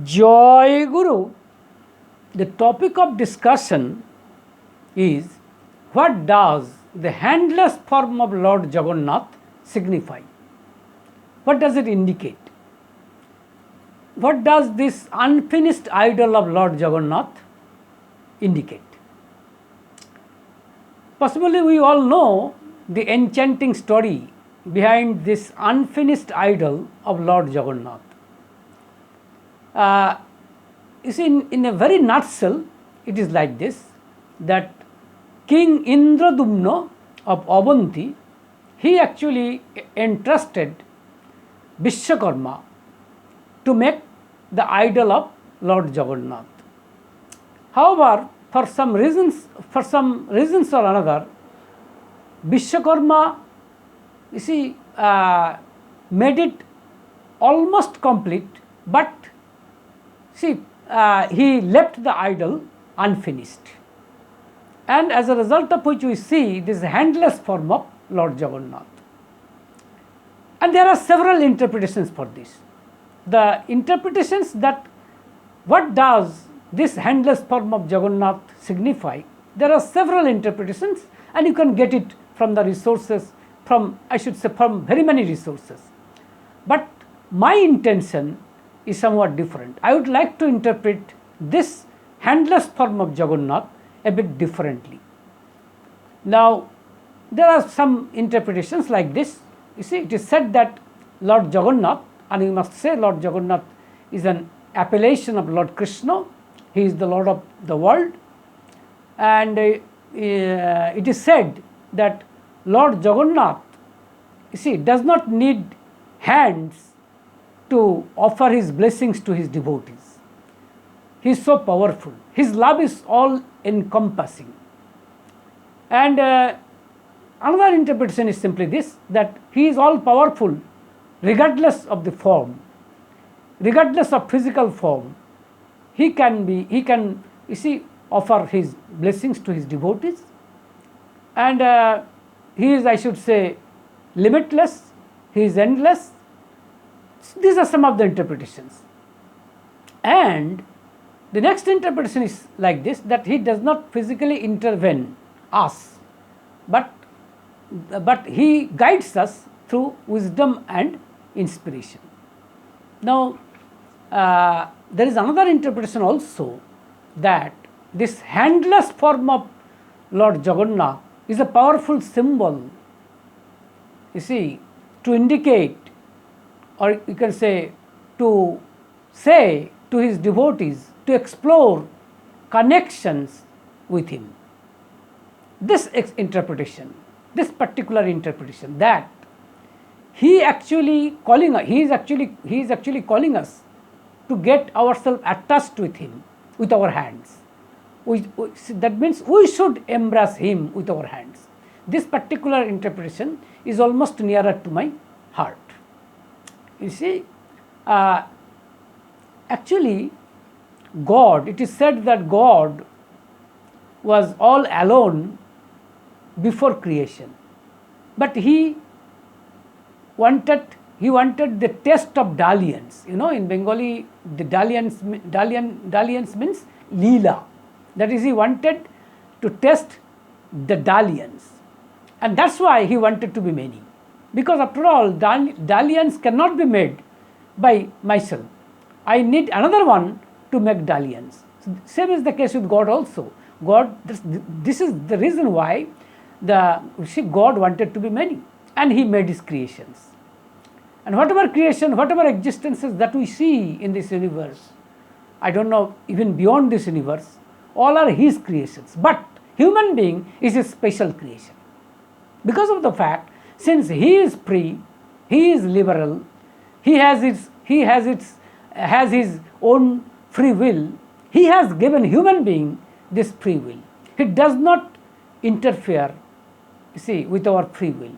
Joy Guru, the topic of discussion is what does the handless form of Lord Jagannath signify? What does it indicate? What does this unfinished idol of Lord Jagannath indicate? Possibly we all know the enchanting story behind this unfinished idol of Lord Jagannath. You see, in a very nutshell, it is like this, that King Indradumna of Avanti, he actually entrusted Vishwakarma to make the idol of Lord Jagannath. However, for some reasons or another, Vishwakarma, you see, made it almost complete, but see, he left the idol unfinished. And as a result of which we see this handless form of Lord Jagannath. And there are several interpretations for this. The interpretations that what does this handless form of Jagannath signify, there are several interpretations, and you can get it from the resources, from very many resources. But my intention is somewhat different. I would like to interpret this handless form of Jagannath a bit differently. Now, there are some interpretations like this. You see, it is said that Lord Jagannath, and you must say Lord Jagannath is an appellation of Lord Krishna. He is the Lord of the world. And it is said that Lord Jagannath, you see, does not need hands to offer his blessings to his devotees. He is so powerful. His love is all encompassing. And another interpretation is simply this, that he is all powerful regardless of the form, regardless of physical form. He can you see, offer his blessings to his devotees. And he is, I should say, limitless, he is endless. These are some of the interpretations. And the next interpretation is like this, that he does not physically intervene us, but he guides us through wisdom and inspiration. Now, there is another interpretation also, that this handless form of Lord Jagannath is a powerful symbol, you see, to indicate, or you can say, to say to his devotees to explore connections with him. This interpretation, this particular interpretation, that he is actually calling us to get ourselves attached with him with our hands. That means we should embrace him with our hands. This particular interpretation is almost nearer to my heart. You see, actually, God, it is said that God was all alone before creation, but he wanted the test of dalliance. You know, in Bengali, the dalliance means Leela. That is, he wanted to test the dalliance, and that's why he wanted to be many. Because after all, dalliance cannot be made by myself. I need another one to make dalliance. So same is the case with God also. God, this is the reason why God wanted to be many, and he made his creations. And whatever creation, whatever existences that we see in this universe, I don't know, even beyond this universe, all are his creations. But human being is a special creation. Because of the fact, since he is free, he is liberal, he has his own free will, he has given human being this free will. He does not interfere, you see, with our free will.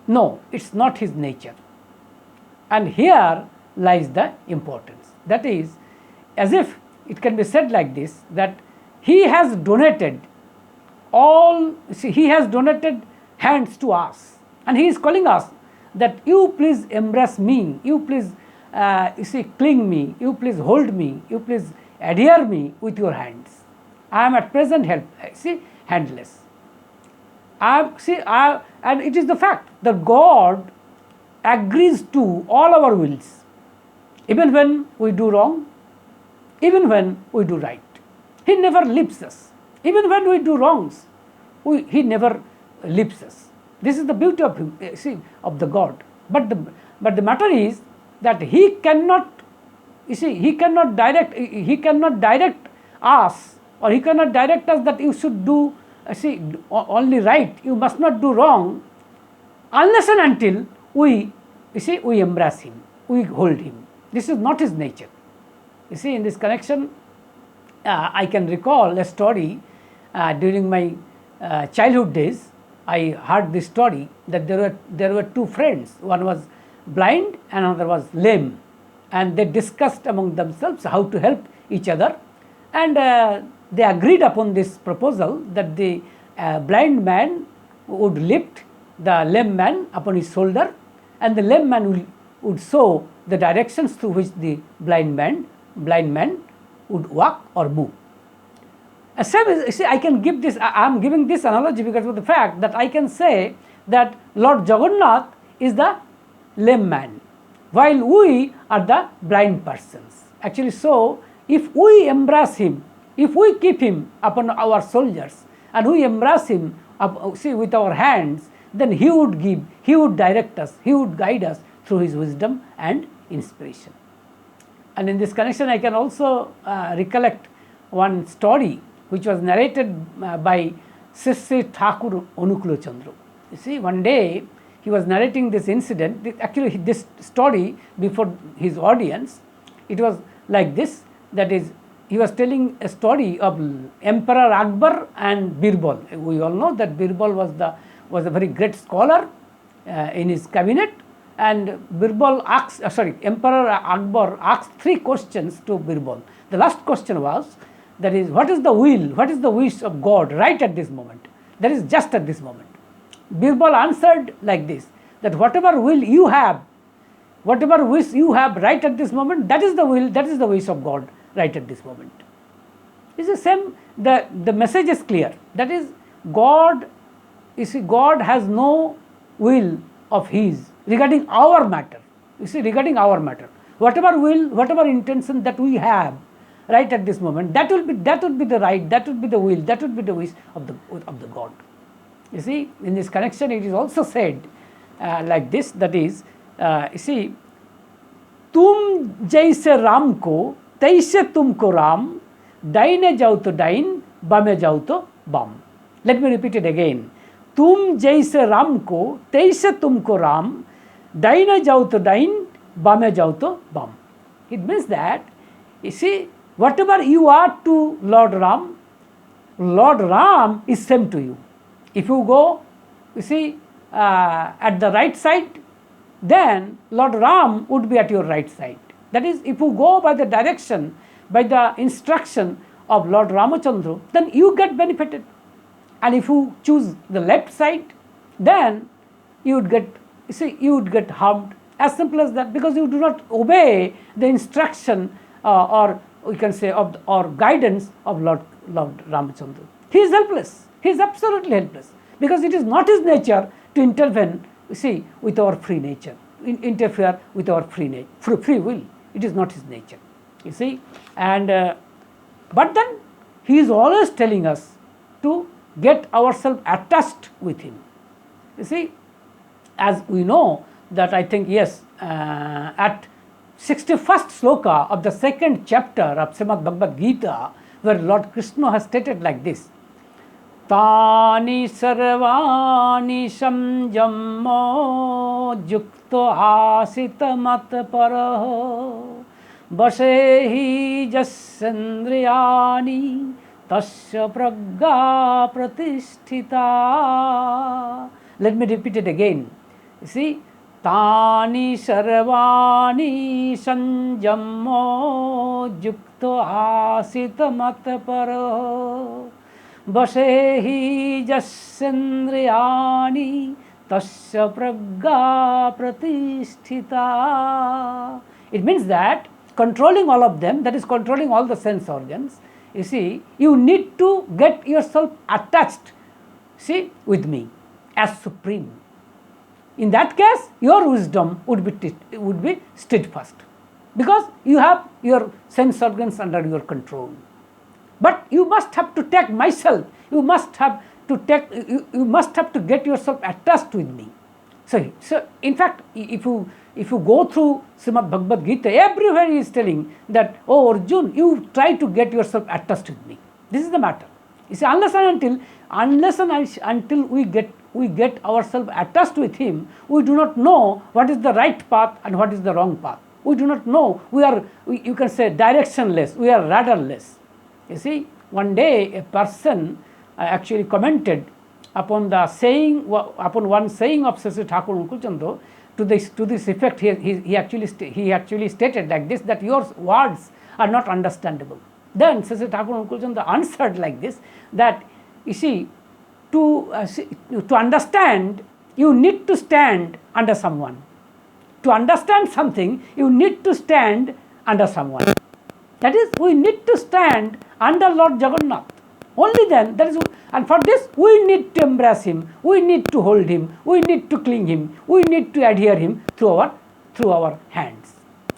No, it's not his nature. And here lies the importance. That is, as if it can be said like this, that he has donated hands to us, and he is calling us that you please embrace me, you please you see, cling me, you please hold me, you please adhere me with your hands. I am at present handless. And it is the fact that God agrees to all our wills, even when we do wrong, even when we do right. He never leaves us. Even when we do wrongs, He never leaves us. This is the beauty of Him, of the God. But the matter is that He cannot, He cannot direct us, or He cannot direct us that you should do, only right, you must not do wrong, unless and until we embrace Him, we hold Him. This is not His nature. In this connection, I can recall a story during my childhood days. I heard this story that there were two friends. One was blind and another was lame, and they discussed among themselves how to help each other, and they agreed upon this proposal that the blind man would lift the lame man upon his shoulder, and the lame man would show the directions through which the blind man would walk or move. I can give this, I am giving this analogy because of the fact that I can say that Lord Jagannath is the lame man, while we are the blind persons. Actually, so if we embrace Him, if we keep Him upon our shoulders, and we embrace Him with our hands, then He would give, He would direct us, He would guide us through His wisdom and inspiration. And in this connection, I can also recollect one story which was narrated by Sri Thakur Anukul Kotha. One day he was narrating this incident, actually this story before his audience. It was like this, that is, he was telling a story of Emperor Akbar and Birbal. We all know that Birbal was a very great scholar in his cabinet, and Emperor Akbar asked three questions to Birbal. The last question was, that is, what is the will, what is the wish of God right at this moment? That is, just at this moment. Birbal answered like this, that whatever will you have, whatever wish you have right at this moment, that is the will, that is the wish of God right at this moment. It's the same, the message is clear. That is, God has no will of His regarding our matter. Regarding our matter. Whatever will, whatever intention that we have right at this moment, that would be the right, that would be the will, that would be the wish of the God. In this connection, it is also said like this, that is, तुम जैसे राम को तैसे तुमको राम, दाहिने जाओ तो दाइन, बामे जाओ तो balm. Let me repeat it again. तुम जैसे राम को तैसे तुमको राम, दाहिने जाओ तो दाइन, बामे जाओ तो balm. It means that, whatever you are to Lord Ram is same to you. If you go, at the right side, then Lord Ram would be at your right side. That is, if you go by the direction, by the instruction of Lord Ramachandra, then you get benefited. And if you choose the left side, then you would get harmed. As simple as that, because you do not obey the instruction or we can say or guidance of Lord Ramachandra. He is helpless. He is absolutely helpless, because it is not his nature to intervene, with our free nature, interfere with our free will. It is not his nature, and but then he is always telling us to get ourselves attached with him. As we know that, I think, yes, at 61st sloka of the second chapter of Srimad Bhagavad Gita, where Lord Krishna has stated like this, Tani sarvani samjammo yukto asita mat paraho vasehi jassendriyani tasya pragga pratisthita. Let me repeat it again. Tani sarvani sanjammo yukto asita mat paraho vasehi jassendriyani tasya pragga pratisthita. It means that controlling all of them, that is controlling all the sense organs, you see, you need to get yourself attached, see, with me as supreme. In that case, your wisdom would be steadfast, because you have your sense organs under your control. But you must have to take myself, you must have to get yourself attached with me. So in fact, if you go through Srimad Bhagavad Gita, everywhere he is telling that, oh Arjun, you try to get yourself attached with me. This is the matter. You see, unless and until we get ourselves attached with him, we do not know what is the right path and what is the wrong path. We do not know. You can say directionless, we are radarless. You see, one day a person actually commented upon one saying of Sri Thakur Anukul Chandra to this effect. He actually stated like this, that your words are not understandable. Then Sri Thakur Anukul Chandra answered like this, that you see, to understand, you need to stand under someone. To understand something, you need to stand under someone. That is, we need to stand under Lord Jagannath. Only then, and for this, we need to embrace him, we need to hold him, we need to cling him, we need to adhere him through our hands.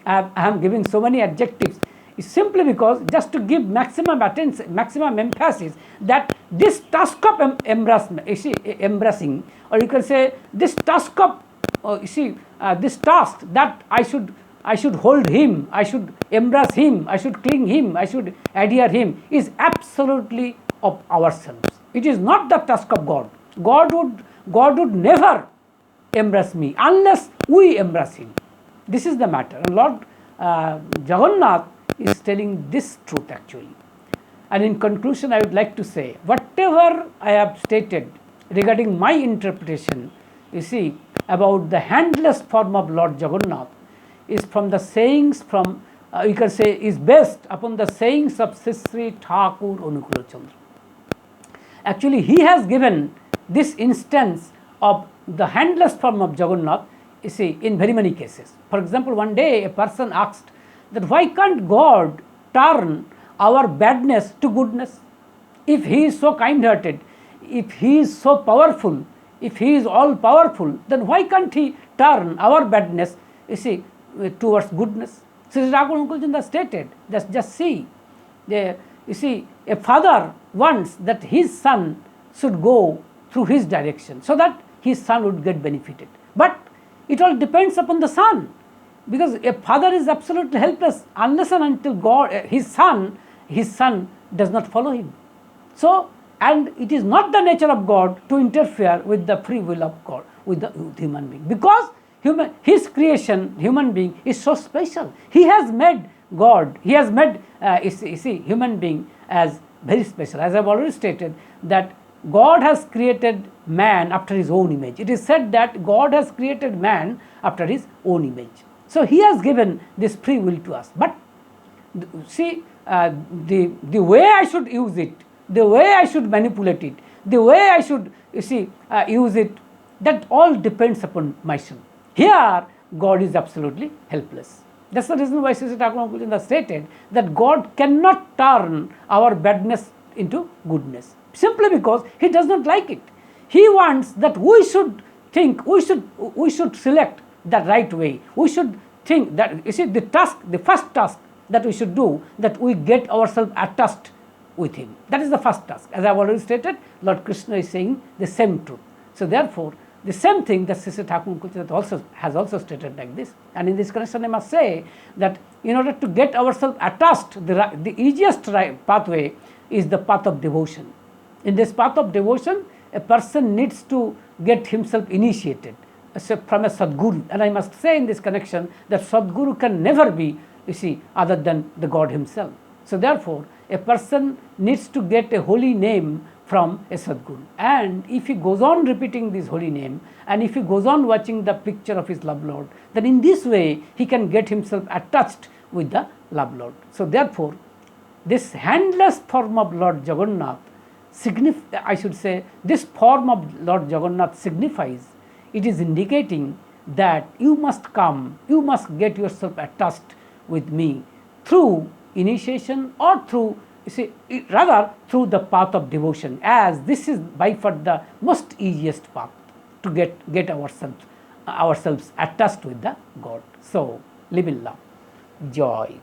I am giving so many adjectives simply because just to give maximum attention, maximum emphasis, that this task of embracing, or you can say this task of, this task that I should hold him, I should embrace him, I should cling him, I should adhere him, is absolutely of ourselves. It is not the task of God. God would never embrace me unless we embrace him. This is the matter. And Lord Jagannath is telling this truth actually. And in conclusion, I would like to say, whatever I have stated regarding my interpretation, you see, about the handless form of Lord Jagannath, is from the sayings you can say, is based upon the sayings of Sri Thakur Anukul Chandra. Actually, he has given this instance of the handless form of Jagannath, you see, in very many cases. For example, one day a person asked that why can't God turn our badness to goodness? If he is so kind-hearted, if he is so powerful, if he is all-powerful, then why can't he turn our badness, you see, towards goodness? Sri Thakur Anukul Chandra stated, just see, you see, a father wants that his son should go through his direction so that his son would get benefited. But it all depends upon the son, because a father is absolutely helpless unless and until his son does not follow him. So, and it is not the nature of God to interfere with the free will of God, with human being, because his creation, human being, is so special. He has made God, he has made human being as very special. As I have already stated, that God has created man after his own image. It is said that God has created man after his own image. So he has given this free will to us. But see, the way I should use it, the way I should manipulate it, the way I should use it, that all depends upon myself. Here, God is absolutely helpless. That's the reason why Sri Thakur Anukul Chandra stated that God cannot turn our badness into goodness, simply because he does not like it. He wants that we should think, we should select the right way. We should think that, the first task that we should do, that we get ourselves attached with him. That is the first task. As I have already stated, Lord Krishna is saying the same truth. So therefore, the same thing that Sri Thakur Anukul Chandra has also stated like this. And in this connection, I must say that in order to get ourselves attached, the easiest pathway is the path of devotion. In this path of devotion, a person needs to get himself initiated from a Sadguru. And I must say in this connection that Sadguru can never be, other than the God himself. So therefore, a person needs to get a holy name from a Sadguru. And if he goes on repeating this holy name, and if he goes on watching the picture of his love Lord, then in this way he can get himself attached with the love Lord. So therefore, this handless form of Lord Jagannath this form of Lord Jagannath signifies, it is indicating that you must come, you must get yourself attached with me through initiation or through, you see, rather through the path of devotion, as this is by far the most easiest path to get ourselves attached with the God. So live in love. Joy.